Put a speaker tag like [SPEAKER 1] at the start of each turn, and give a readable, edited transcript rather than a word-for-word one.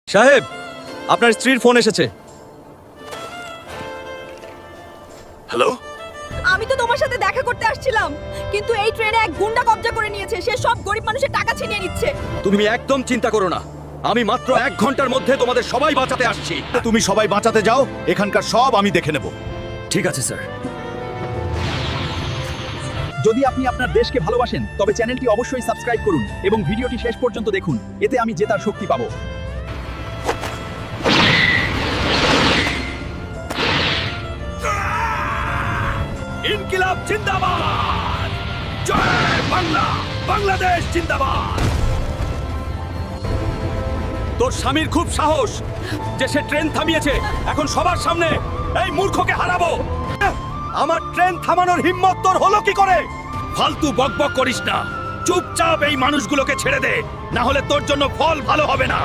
[SPEAKER 1] সাহেব, আপনার স্ত্রীর ফোন এসেছে।
[SPEAKER 2] হ্যালো।
[SPEAKER 3] আমি তো তোমার সাথে দেখা করতে আসছিলাম, কিন্তু এই ট্রেনে এক গুন্ডা কবজা করে নিয়েছে। সে সব গরিব মানুষের টাকা ছিনিয়ে নিচ্ছে।
[SPEAKER 1] তুমি একদম চিন্তা করো না, আমি মাত্র 1 ঘন্টার মধ্যে তোমাদের সবাই বাঁচাতে আসছি।
[SPEAKER 2] তুমি সবাই বাঁচাতে যাও, এখানকার সব আমি দেখে নেব।
[SPEAKER 1] ঠিক আছে স্যার।
[SPEAKER 4] যদি আপনি আপনার দেশকে ভালোবাসেন তবে চ্যানেলটি অবশ্যই সাবস্ক্রাইব করুন এবং ভিডিওটি শেষ পর্যন্ত দেখুন, এতে আমি জেতার শক্তি পাবো।
[SPEAKER 1] ইনকিলাব জিন্দাবাদ, জয় বাংলা, বাংলাদেশ জিন্দাবাদ। তোর স্বামীর খুব সাহস যে সে ট্রেন থামিয়েছে, এখন সবার সামনে এই মূর্খকে হারাবো। আমার ট্রেন থামানোর হিম্মত তোর হলো কি করে? ফালতু বকবক করিস না, চুপচাপ এই মানুষগুলোকে ছেড়ে দে, না হলে তোর জন্য ফল ভালো হবে না।